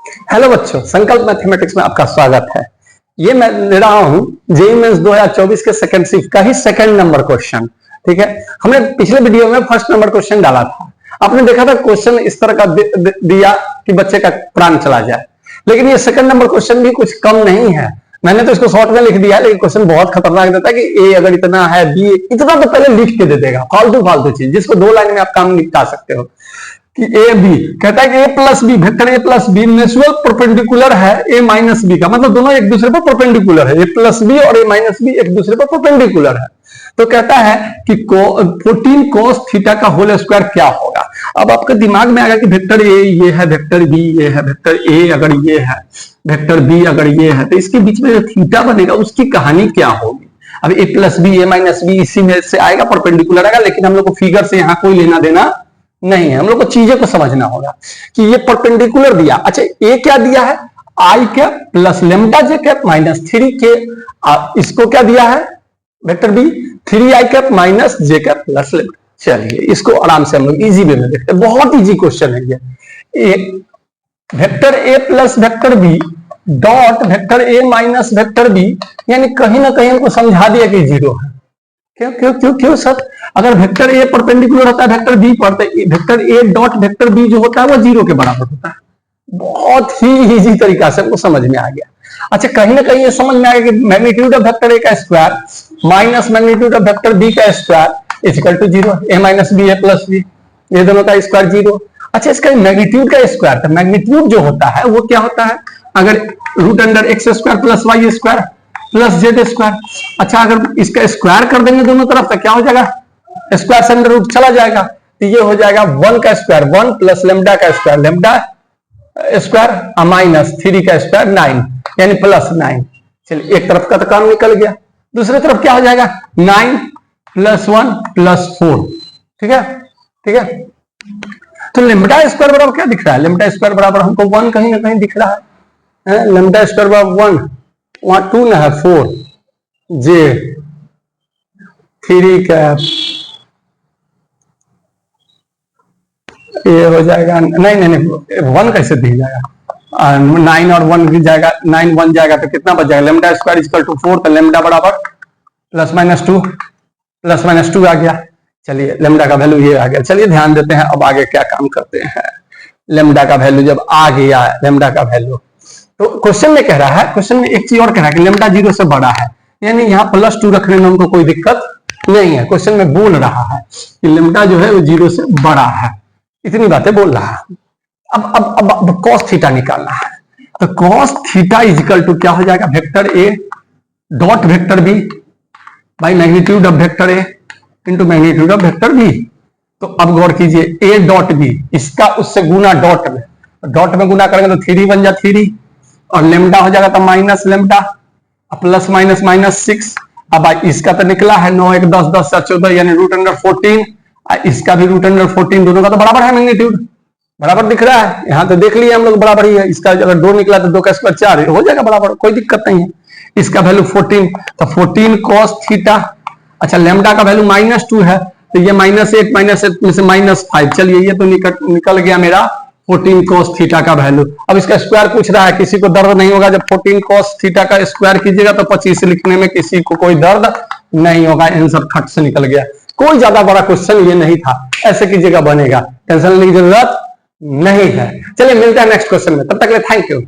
Hello बच्चों, संकल्प mathematics में आपका स्वागत है। ये मैं ले रहा हूं जेईई मेंस 2024 के सेकंड शिफ्ट का ही सेकंड नंबर क्वेश्चन। ठीक है, हमने पिछले वीडियो में फर्स्ट नंबर क्वेश्चन डाला था। आपने देखा था क्वेश्चन इस तरह का दिया कि बच्चे का प्राण चला जाए, लेकिन ये सेकंड नंबर क्वेश्चन भी कुछ कम नहीं है। मैंने तो इसको शॉर्ट में लिख दिया है, लेकिन क्वेश्चन बहुत खतरनाक देता है कि ए अगर इतना है, बी इतना तो पहले लिख के दे देगा। फालतू चीज जिसको 2 लाइन में आप काम निपटा सकते हो कि ए बी कहता है कि A plus B, vector A plus B natural perpendicular है ए माइनस बी का, मतलब दोनों एक दूसरे पर परपेंडिकुलर है। ए प्लस बी और ए माइनस बी एक दूसरे पर परपेंडिकुलर है। तो कहता है कि 14 cos थीटा का होल स्क्वायर क्या होगा। अब आपके दिमाग में आएगा कि वेक्टर ए ये है, वेक्टर बी ये है, वेक्टर ए अगर ये है, वेक्टर बी अगर ये है, तो इसके बीच में जो थीटा बनेगा उसकी कहानी क्या होगी। अब ए प्लस बी ए माइनस बी इसी में से आएगा, परपेंडिकुलर आएगा, लेकिन हम लोग को फिगर से यहाँ कोई लेना देना नहीं है। हम लोग को चीजें को समझना होगा कि ये परपेंडिकुलर दिया। अच्छा, ए क्या दिया है, i cap plus lambda j cap minus 3k। इसको क्या दिया है vector B, 3i cap minus j cap plus lambda. चलिए इसको आराम से हम लोग इजी वे में देखते हैं। बहुत इजी क्वेश्चन है ये। Vector A plus vector B dot vector A minus vector B, यानी कहीं ना कहीं हमको समझा दिया कि जीरो है। क्यों क्यों क्यों क्यों सर, अगर वेक्टर ए परपेंडिकुलर होता है वेक्टर बी पर, vector A dot vector B जो होता है वो जीरो के बराबर होता है। बहुत ही इजी तरीका से हमको समझ में आ गया। अच्छा, कहीं ना कहीं ये समझ में आ गया कि मैग्नीट्यूड ऑफ वेक्टर ए का square minus magnitude of vector B का square equal to zero. A minus B A plus B, ये दोनों का स्क्वायर जीरो। अच्छा, इसका मैग्नीट्यूड का स्क्वायर, तो मैग्नीट्यूड जो होता है वो क्या होता है, अगर root under X square plus Y square plus Z square. अच्छा, अगर इसका स्क्वायर कर देंगे दोनों तरफ तो क्या हो जाएगा, स्क्वायर से अंडर रूट चला जाएगा, तो ये हो जाएगा 1 का स्क्वायर 1 प्लस लेमडा का स्क्वायर लेमडा स्क्वायर माइनस 3 का स्क्वायर 9, यानी प्लस 9। चलिए एक तरफ का तो काम निकल गया, दूसरी तरफ क्या हो जाएगा 9 प्लस 1 प्लस 4। ठीक है ठीक है, तो लेमडा स्क्वायर बराबर क्या दिख रहा है, लेमडा स्क्वायर बराबर हमको 1 कहीं ना कहीं दिख रहा है। लेमडा स्क्वायर बराबर 1, वहां 2 ना है 4 जे 3 कैप, ये हो जाएगा नहीं नहीं नहीं 1 कैसे दिख जाएगा, 9 और 1 गिर जाएगा, 9 1 जाएगा तो कितना बच जाएगा, लेमडा स्क्वायर इक्वल टू 4, तो लेमडा बराबर प्लस माइनस 2 आ गया। चलिए लेमडा का वैल्यू ये आ गया। चलिए ध्यान देते हैं अब आगे क्या काम करते हैं। लेमडा का वैल्यू जब आ गया, लेमडा का वैल्यू, तो क्वेश्चन में कह रहा है, क्वेश्चन में एक चीज और कह रहा है कि लेमडा 0 से बड़ा है, यानी यहाँ +2 रखने में हमको कोई दिक्कत नहीं है। क्वेश्चन में बोल रहा है कि लेमडा जो है वो 0 से बड़ा है, इतनी बातें बोल रहा है। अब cos थीटा निकालना है, तो cos थीटा इक्वल टू क्या हो जाएगा, vector A dot vector B by magnitude of vector A into magnitude of vector B. तो अब गौर कीजिए, ए डॉट बी इसका उससे गुना डॉट में गुना करेंगे तो 3 बन जा 3, और लेमडा हो जाएगा तो minus lambda plus minus minus 6। अब इसका तो निकला है 9 1 10 10 14, यानी रूट अंडर 14, इसका भी रूट अंडर 14, दोनों का तो बराबर है, मैग्नीट्यूड बराबर दिख रहा है। यहाँ तो देख लिया हम लोग बराबर ही है। इसका अगर 2 निकला तो 2 का स्क्वायर 4 हो जाएगा बराबर, कोई दिक्कत नहीं है। इसका वैल्यू 14, तो 14 cos थीटा। अच्छा, लेमडा का वैल्यू -2 है, तो ये -1 में से -5। चलिए ये तो निकल गया मेरा 14 cos थीटा का वैल्यू। अब इसका स्क्वायर पूछ रहा है, किसी को दर्द नहीं होगा जब 14 cos थीटा का स्क्वायर कीजिएगा तो 25 लिखने में किसी को कोई दर्द नहीं होगा। आंसर खट से निकल गया, कोई ज्यादा बड़ा क्वेश्चन ये नहीं था, ऐसे कीजिएगा बनेगा, टेंशन लेने की जरूरत नहीं है। चलिए मिलते हैं नेक्स्ट क्वेश्चन में, तब तक के लिए थैंक यू।